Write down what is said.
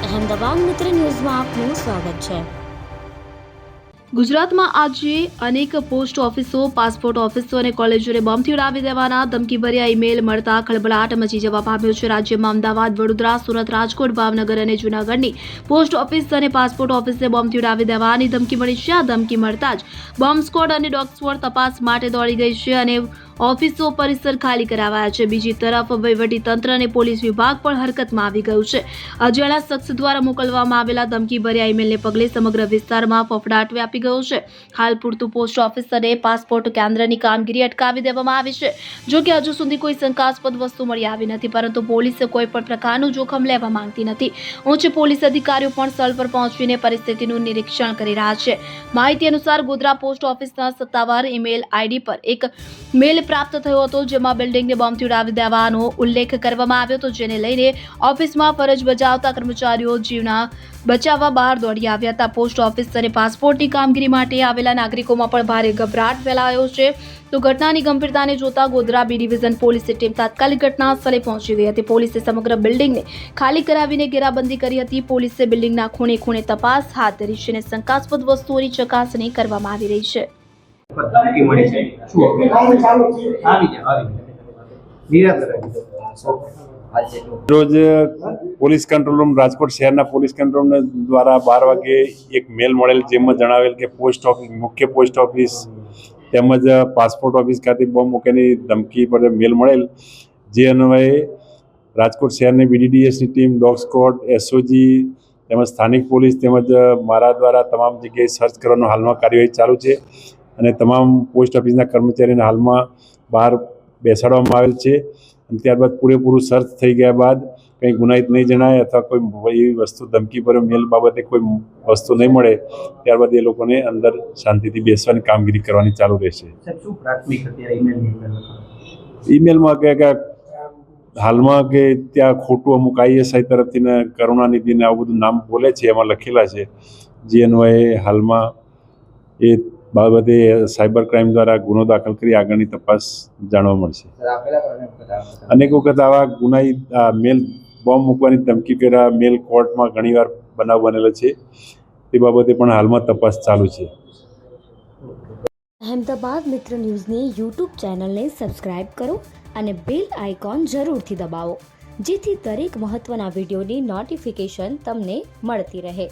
અહેમદાબાદ મિત્ર ન્યૂઝમાં આપનું સ્વાગત છે। ગુજરાતમાં આજે અનેક પોસ્ટ ઓફિસો, પાસપોર્ટ ઓફિસો અને કોલેજોને બોમ્બથી ઉડાવી દેવાના ધમકીભર્યા ઈમેલ મળતા ખળભળાટ મચી જવા પામ્યો છે। રાજ્યમાં અમદાવાદ, વડોદરા, સુરત, રાજકોટ, ભાવનગર અને જૂનાગઢની પોસ્ટ ઓફિસ અને પાસપોર્ટ ઓફિસને બોમ્બથી ઉડાવી દેવાની ધમકી મળી છે। આ ધમકી મળતા જ બોમ્બ સ્ક્વોડ અને ડોગ સ્ક્વોડ તપાસ માટે દોડી ગઈ છે અને ઓફિસો પરિસર ખાલી કરાવાયા છે। બીજી તરફ વહીવટી તંત્ર અને પોલીસ વિભાગ પણ હરકતમાં આવી ગયું છે। અજાણ્યા શખ્સ દ્વારા મોકલવામાં આવેલા ધમકીભર્યા ઈમેલને પગલે સમગ્ર વિસ્તારમાં ફફડાટ વ્યાપી ગયો છે। હાલ પૂરતું પોસ્ટ ઓફિસ અને પાસપોર્ટ કેન્દ્રની કામગીરી અટકાવી દેવામાં આવી છે। જો કે હજુ સુધી કોઈ શંકાસ્પદ વસ્તુ મળી આવી નથી, પરંતુ પોલીસે કોઈ પણ પ્રકારનું જોખમ લેવા માંગતી નથી। ઉચ્ચ પોલીસ અધિકારીઓ પણ સ્થળ પર પહોંચીને પરિસ્થિતિનું નિરીક્ષણ કરી રહ્યા છે। માહિતી અનુસાર ગોધરા પોસ્ટ ઓફિસના સત્તાવાર ઈમેલ આઈડી પર એક મેલ પ્રાપ્ત થયો હતો, જેમાં બિલ્ડિંગને બોમ્બથી ઉડાવી દેવાનો ઉલ્લેખ કરવામાં આવ્યો હતો, જેને લઈને ઓફિસમાં ફરજ બજાવતા કર્મચારીઓ જીવના બચાવવા બહાર દોડી આવ્યા હતા। પોસ્ટ ઓફિસ અને પાસપોર્ટની કામગીરી માટે આવેલા નાગરિકોમાં પણ ભારે ગભરાટ ફેલાયો છે। તો ઘટનાની ગંભીરતાને જોતા Godhra B division police team તાત્કાલિક ઘટના સ્થળે પહોંચી ગઈ હતી। પોલીસે સમગ્ર બિલ્ડિંગને ખાલી કરાવીને ઘેરાબંધી કરી હતી। પોલીસે બિલ્ડિંગના ખૂણે ખૂણે તપાસ હાથ ધરી છે અને શંકાસ્પદ વસ્તુઓની ચકાસણી કરવામાં આવી રહી છે। રોજ પોલીસ કંટ્રોલ રૂમ રાજકોટ શહેરના પોલીસ કંટ્રોલ રૂમ દ્વારા 12 વાગે એક મેલ મળેલ, જેમાં જણાવેલ કે પોસ્ટ ઓફિસ, મુખ્ય પોસ્ટ ઓફિસ તેમજ પાસપોર્ટ ઓફિસ ખાતે બોમ્બ મૂકવાની ધમકી પર મેલ મળેલ, જે અન્વયે રાજકોટ શહેરની BDDSની ટીમ, ડોગ સ્ક્વોડ, SOG તેમજ સ્થાનિક પોલીસ તેમજ મારા દ્વારા તમામ જગ્યાએ સર્ચ કરવાનો હાલમાં કાર્યવાહી ચાલુ છે અને તમામ પોસ્ટ ઓફિસના કર્મચારીઓને હાલમાં બહાર બેસાડવામાં આવેલ છે। અને ત્યારબાદ પૂરેપૂરું સર્ચ થઈ ગયા બાદ કંઈ ગુનાહિત નહીં જણાય અથવા કોઈ એવી વસ્તુ ધમકીભર્યો મેલ બાબતે કોઈ વસ્તુ નહીં મળે, ત્યારબાદ એ લોકોને અંદર શાંતિથી બેસવાની કામગીરી કરવાની ચાલુ રહેશે। ઈમેલમાં કે હાલમાં કે ત્યાં ખોટું અમુક ISI તરફથી ને કરુણાનિધિને આવું બધું નામ બોલે છે, એમાં લખેલા છે, જે અન્વયે હાલમાં એ બાબતે સાયબર ક્રાઇમ દ્વારા ગુનો દાખલ કરી આગળની તપાસ જાણવા મળશે। અનેક વખત આવા ગુનાહિત મેલ બોમ્બ મૂકવાની ધમકી કર્યા મેલ કોર્ટમાં ઘણીવાર બનાવ બનેલો છે, તે બાબતે પણ હાલમાં તપાસ ચાલુ છે। અહેમદાબાદ મિત્ર ન્યૂઝની યુટ્યુબ ચેનલને સબસ્ક્રાઇબ કરો અને બેલ આઇકોન જરૂરથી દબાવો, જેથી દરેક મહત્વના વિડીયોની નોટિફિકેશન તમને મળતી રહે।